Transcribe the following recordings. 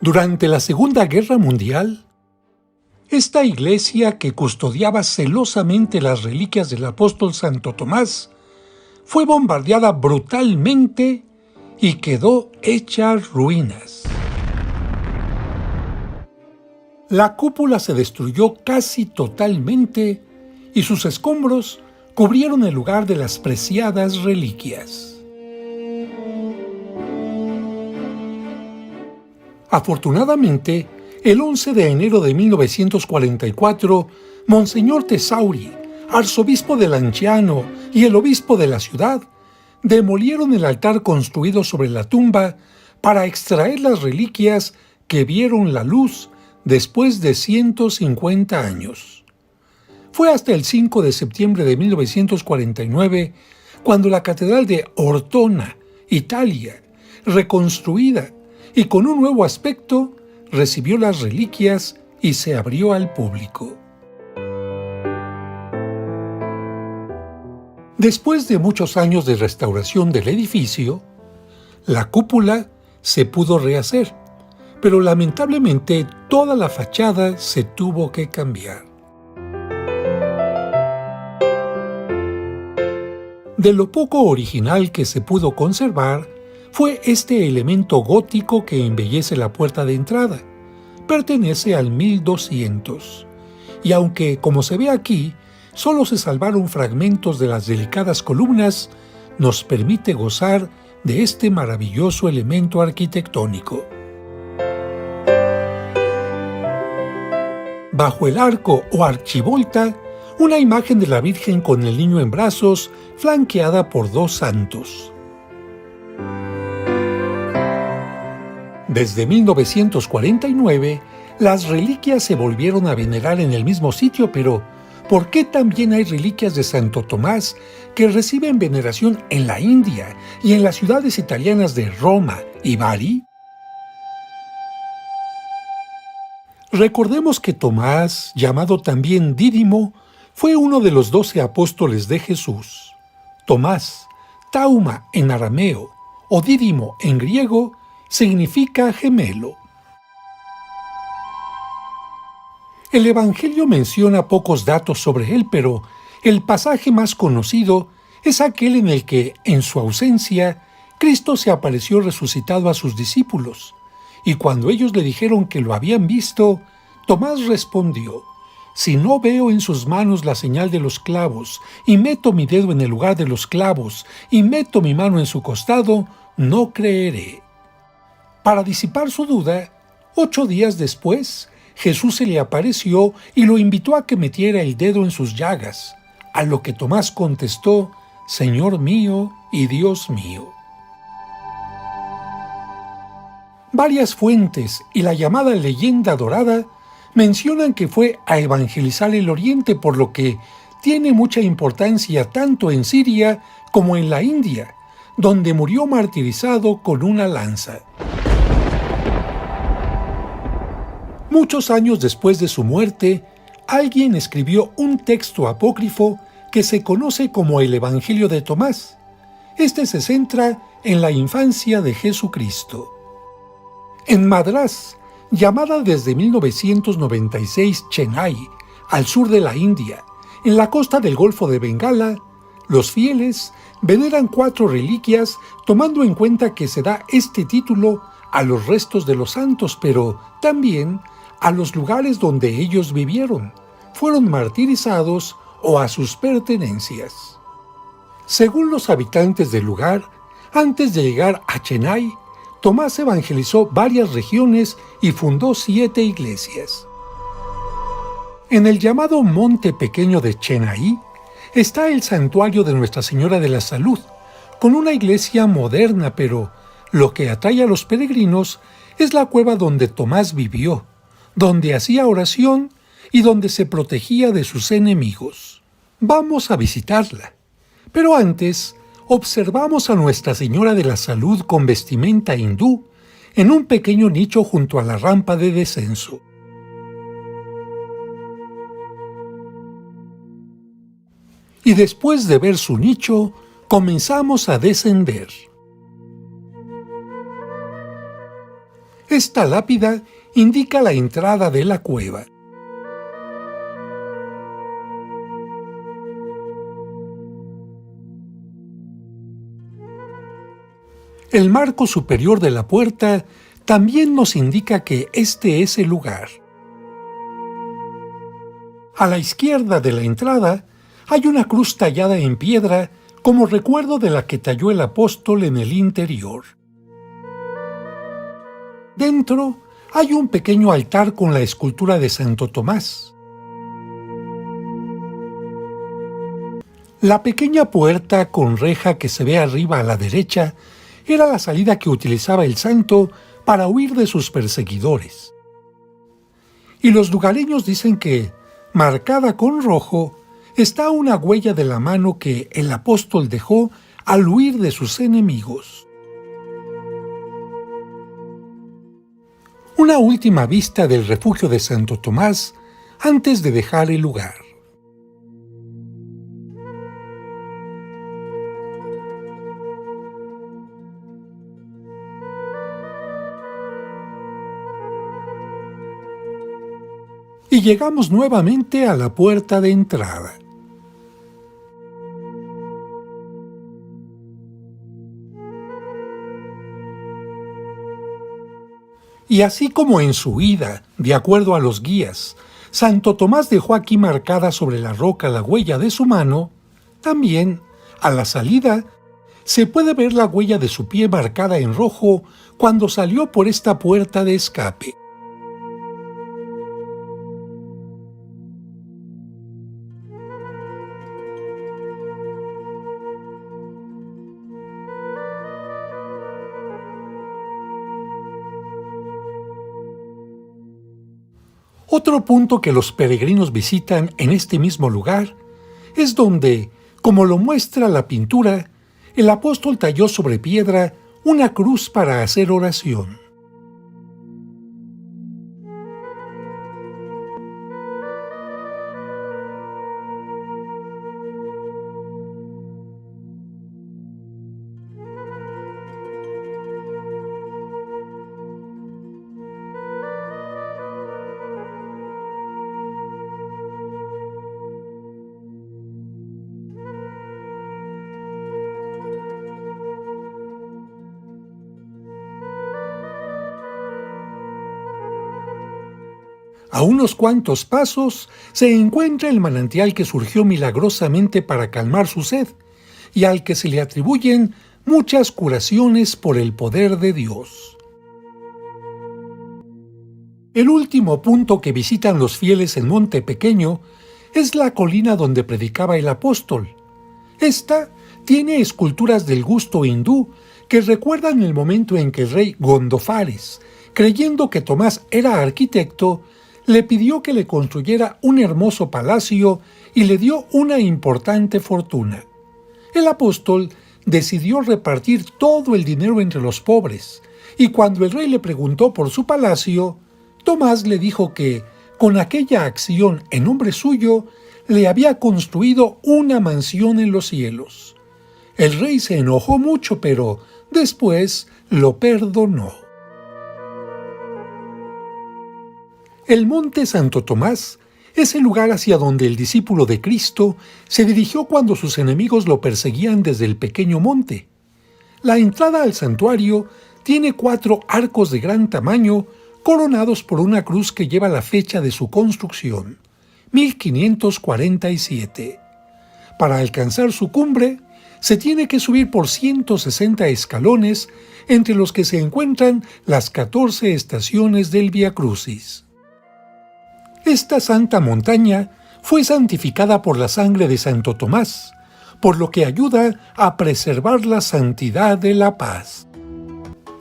Durante la Segunda Guerra Mundial, esta iglesia que custodiaba celosamente las reliquias del apóstol Santo Tomás fue bombardeada brutalmente y quedó hecha ruinas. La cúpula se destruyó casi totalmente y sus escombros cubrieron el lugar de las preciadas reliquias. Afortunadamente, el 11 de enero de 1944, Monseñor Tesauri, arzobispo de Lanciano y el obispo de la ciudad, demolieron el altar construido sobre la tumba para extraer las reliquias que vieron la luz después de 150 años. Fue hasta el 5 de septiembre de 1949 cuando la Catedral de Ortona, Italia, reconstruida y con un nuevo aspecto, recibió las reliquias y se abrió al público. Después de muchos años de restauración del edificio, la cúpula se pudo rehacer, pero lamentablemente toda la fachada se tuvo que cambiar. De lo poco original que se pudo conservar, fue este elemento gótico que embellece la puerta de entrada. Pertenece al 1200, y aunque, como se ve aquí, solo se salvaron fragmentos de las delicadas columnas, nos permite gozar de este maravilloso elemento arquitectónico. Bajo el arco o archivolta, una imagen de la Virgen con el niño en brazos, flanqueada por dos santos. Desde 1949, las reliquias se volvieron a venerar en el mismo sitio, pero ¿por qué también hay reliquias de Santo Tomás que reciben veneración en la India y en las ciudades italianas de Roma y Bari? Recordemos que Tomás, llamado también Dídimo, fue uno de los 12 apóstoles de Jesús. Tomás, Tauma en arameo o Dídimo en griego, significa gemelo. El Evangelio menciona pocos datos sobre él, pero el pasaje más conocido es aquel en el que, en su ausencia, Cristo se apareció resucitado a sus discípulos, y cuando ellos le dijeron que lo habían visto, Tomás respondió: «Si no veo en sus manos la señal de los clavos, y meto mi dedo en el lugar de los clavos, y meto mi mano en su costado, no creeré». Para disipar su duda, 8 días después, Jesús se le apareció y lo invitó a que metiera el dedo en sus llagas, a lo que Tomás contestó: «Señor mío y Dios mío». Varias fuentes y la llamada leyenda dorada mencionan que fue a evangelizar el Oriente, por lo que tiene mucha importancia tanto en Siria como en la India, donde murió martirizado con una lanza. Muchos años después de su muerte, alguien escribió un texto apócrifo que se conoce como el Evangelio de Tomás. Este se centra en la infancia de Jesucristo. En Madrás, llamada desde 1996 Chennai, al sur de la India, en la costa del Golfo de Bengala, los fieles veneran 4 reliquias, tomando en cuenta que se da este título a los restos de los santos, pero también a los lugares donde ellos vivieron, fueron martirizados o a sus pertenencias. Según los habitantes del lugar, antes de llegar a Chennai, Tomás evangelizó varias regiones y fundó 7 iglesias. En el llamado Monte Pequeño de Chennai está el santuario de Nuestra Señora de la Salud, con una iglesia moderna, pero lo que atrae a los peregrinos es la cueva donde Tomás vivió, donde hacía oración y donde se protegía de sus enemigos. Vamos a visitarla, pero antes observamos a Nuestra Señora de la Salud con vestimenta hindú en un pequeño nicho junto a la rampa de descenso. Y después de ver su nicho, comenzamos a descender. Esta lápida indica la entrada de la cueva. El marco superior de la puerta también nos indica que este es el lugar. A la izquierda de la entrada hay una cruz tallada en piedra como recuerdo de la que talló el apóstol en el interior. Dentro hay un pequeño altar con la escultura de Santo Tomás. La pequeña puerta con reja que se ve arriba a la derecha era la salida que utilizaba el santo para huir de sus perseguidores. Y los lugareños dicen que, marcada con rojo, está una huella de la mano que el apóstol dejó al huir de sus enemigos. Una última vista del refugio de Santo Tomás antes de dejar el lugar. Y llegamos nuevamente a la puerta de entrada. Y así como en su ida, de acuerdo a los guías, Santo Tomás dejó aquí marcada sobre la roca la huella de su mano, también, a la salida, se puede ver la huella de su pie marcada en rojo cuando salió por esta puerta de escape. Otro punto que los peregrinos visitan en este mismo lugar es donde, como lo muestra la pintura, el apóstol talló sobre piedra una cruz para hacer oración. A unos cuantos pasos se encuentra el manantial que surgió milagrosamente para calmar su sed y al que se le atribuyen muchas curaciones por el poder de Dios. El último punto que visitan los fieles en Monte Pequeño es la colina donde predicaba el apóstol. Esta tiene esculturas del gusto hindú que recuerdan el momento en que el rey Gondofares, creyendo que Tomás era arquitecto, le pidió que le construyera un hermoso palacio y le dio una importante fortuna. El apóstol decidió repartir todo el dinero entre los pobres, y cuando el rey le preguntó por su palacio, Tomás le dijo que, con aquella acción en nombre suyo, le había construido una mansión en los cielos. El rey se enojó mucho, pero después lo perdonó. El monte Santo Tomás es el lugar hacia donde el discípulo de Cristo se dirigió cuando sus enemigos lo perseguían desde el pequeño monte. La entrada al santuario tiene 4 arcos de gran tamaño coronados por una cruz que lleva la fecha de su construcción, 1547. Para alcanzar su cumbre, se tiene que subir por 160 escalones, entre los que se encuentran las 14 estaciones del Vía Crucis. Esta santa montaña fue santificada por la sangre de Santo Tomás, por lo que ayuda a preservar la santidad de la paz.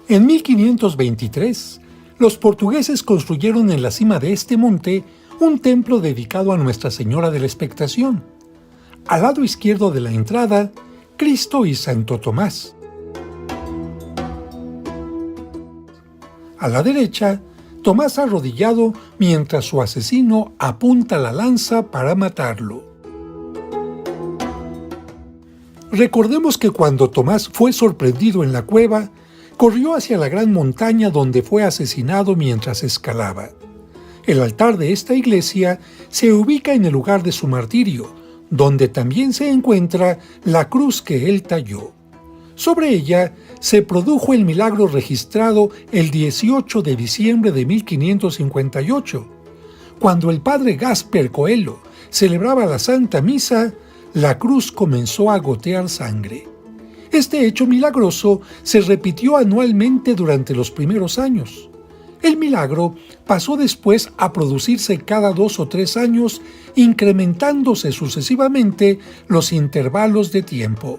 En 1523, los portugueses construyeron en la cima de este monte un templo dedicado a Nuestra Señora de la Expectación. Al lado izquierdo de la entrada, Cristo y Santo Tomás. A la derecha, Tomás arrodillado mientras su asesino apunta la lanza para matarlo. Recordemos que cuando Tomás fue sorprendido en la cueva, corrió hacia la gran montaña donde fue asesinado mientras escalaba. El altar de esta iglesia se ubica en el lugar de su martirio, donde también se encuentra la cruz que él talló. Sobre ella se produjo el milagro registrado el 18 de diciembre de 1558. Cuando el padre Gasper Coelho celebraba la Santa Misa, la cruz comenzó a gotear sangre. Este hecho milagroso se repitió anualmente durante los primeros años. El milagro pasó después a producirse cada 2 o 3 años, incrementándose sucesivamente los intervalos de tiempo.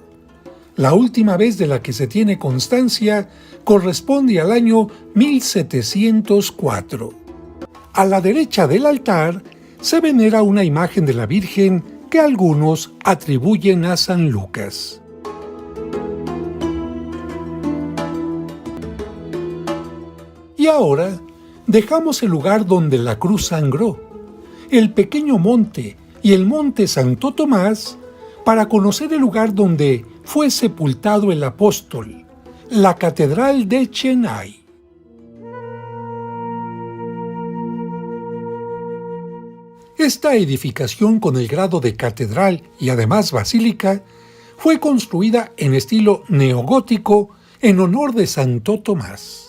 La última vez de la que se tiene constancia corresponde al año 1704. A la derecha del altar se venera una imagen de la Virgen que algunos atribuyen a San Lucas. Y ahora dejamos el lugar donde la cruz sangró, el pequeño monte y el monte Santo Tomás, para conocer el lugar donde fue sepultado el apóstol, la Catedral de Chennai. Esta edificación con el grado de catedral y además basílica fue construida en estilo neogótico en honor de Santo Tomás.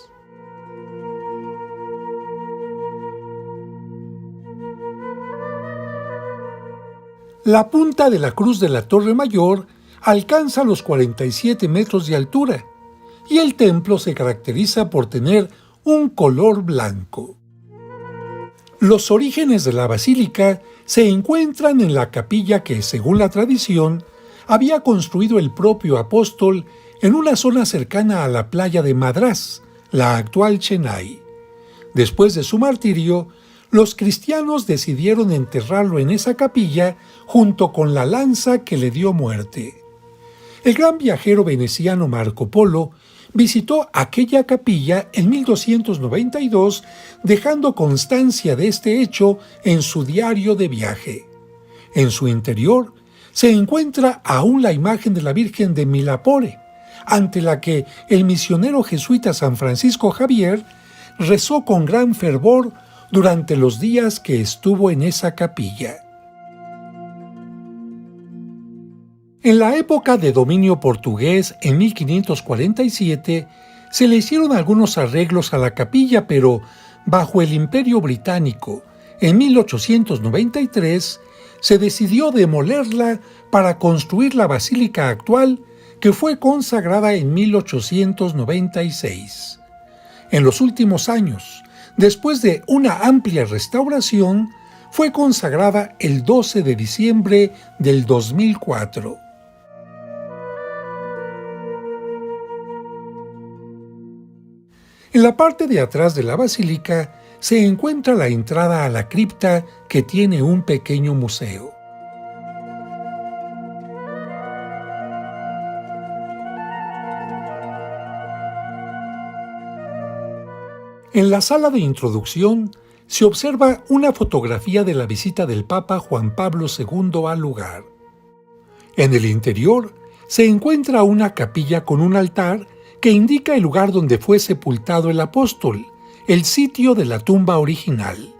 La punta de la cruz de la Torre Mayor alcanza los 47 metros de altura y el templo se caracteriza por tener un color blanco. Los orígenes de la basílica se encuentran en la capilla que, según la tradición, había construido el propio apóstol en una zona cercana a la playa de Madrás, la actual Chennai. Después de su martirio, los cristianos decidieron enterrarlo en esa capilla junto con la lanza que le dio muerte. El gran viajero veneciano Marco Polo visitó aquella capilla en 1292, dejando constancia de este hecho en su diario de viaje. En su interior se encuentra aún la imagen de la Virgen de Milapore, ante la que el misionero jesuita San Francisco Javier rezó con gran fervor durante los días que estuvo en esa capilla. En la época de dominio portugués, en 1547, se le hicieron algunos arreglos a la capilla, pero bajo el Imperio Británico, en 1893, se decidió demolerla para construir la basílica actual, que fue consagrada en 1896. En los últimos años, después de una amplia restauración, fue consagrada el 12 de diciembre del 2004. En la parte de atrás de la basílica se encuentra la entrada a la cripta, que tiene un pequeño museo. En la sala de introducción se observa una fotografía de la visita del Papa Juan Pablo II al lugar. En el interior se encuentra una capilla con un altar que indica el lugar donde fue sepultado el apóstol, el sitio de la tumba original.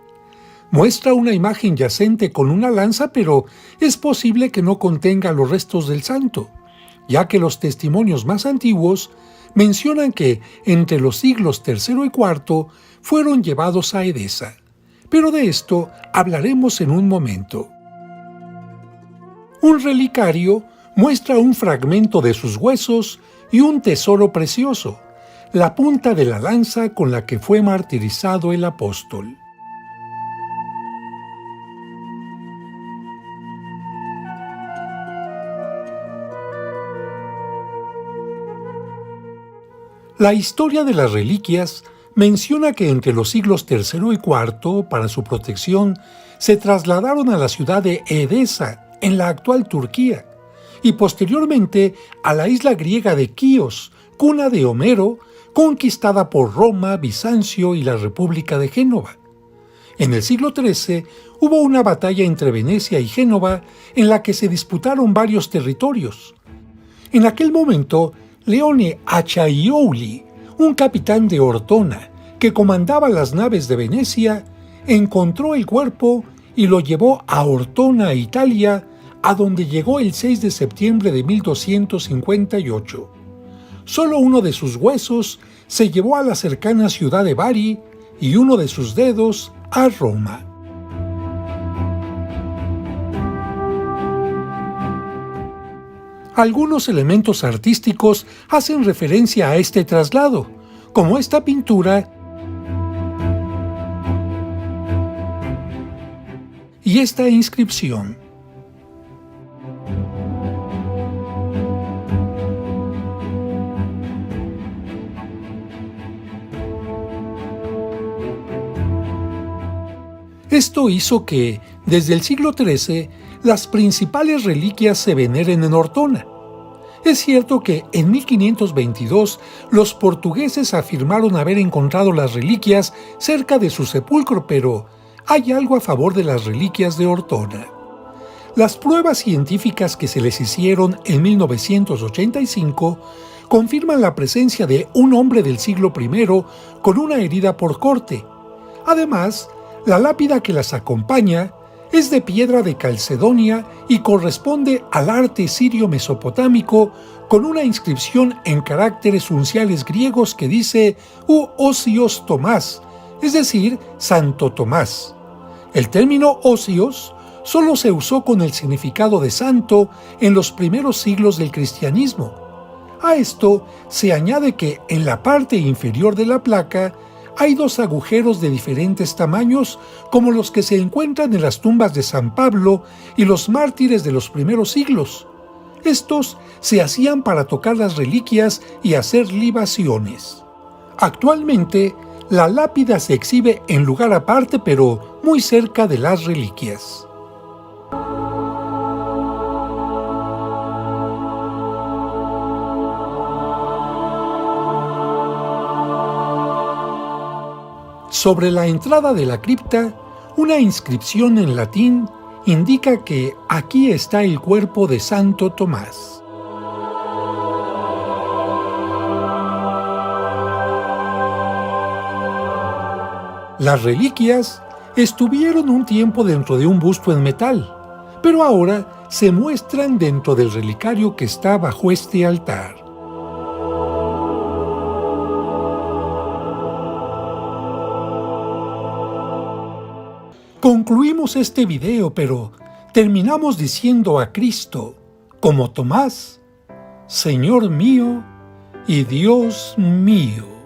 Muestra una imagen yacente con una lanza, pero es posible que no contenga los restos del santo, ya que los testimonios más antiguos mencionan que entre los siglos III y IV fueron llevados a Edesa, pero de esto hablaremos en un momento. Un relicario muestra un fragmento de sus huesos y un tesoro precioso, la punta de la lanza con la que fue martirizado el apóstol. La historia de las reliquias menciona que entre los siglos III y IV, para su protección, se trasladaron a la ciudad de Edesa, en la actual Turquía, y posteriormente a la isla griega de Quíos, cuna de Homero, conquistada por Roma, Bizancio y la República de Génova. En el siglo XIII hubo una batalla entre Venecia y Génova en la que se disputaron varios territorios. En aquel momento, Leone Acciaiuoli, un capitán de Ortona, que comandaba las naves de Venecia, encontró el cuerpo y lo llevó a Ortona, Italia, a donde llegó el 6 de septiembre de 1258. Solo uno de sus huesos se llevó a la cercana ciudad de Bari y uno de sus dedos a Roma. Algunos elementos artísticos hacen referencia a este traslado, como esta pintura y esta inscripción. Esto hizo que, desde el siglo XIII, las principales reliquias se veneren en Ortona. Es cierto que en 1522 los portugueses afirmaron haber encontrado las reliquias cerca de su sepulcro, pero hay algo a favor de las reliquias de Ortona. Las pruebas científicas que se les hicieron en 1985 confirman la presencia de un hombre del siglo I con una herida por corte. Además, la lápida que las acompaña es de piedra de Calcedonia y corresponde al arte sirio-mesopotámico con una inscripción en caracteres unciales griegos que dice «U Osios Tomás», es decir, Santo Tomás. El término Osios solo se usó con el significado de santo en los primeros siglos del cristianismo. A esto se añade que en la parte inferior de la placa hay dos agujeros de diferentes tamaños, como los que se encuentran en las tumbas de San Pablo y los mártires de los primeros siglos. Estos se hacían para tocar las reliquias y hacer libaciones. Actualmente, la lápida se exhibe en lugar aparte, pero muy cerca de las reliquias. Sobre la entrada de la cripta, una inscripción en latín indica que aquí está el cuerpo de Santo Tomás. Las reliquias estuvieron un tiempo dentro de un busto en metal, pero ahora se muestran dentro del relicario que está bajo este altar. Concluimos este video, pero terminamos diciendo a Cristo, como Tomás, Señor mío y Dios mío.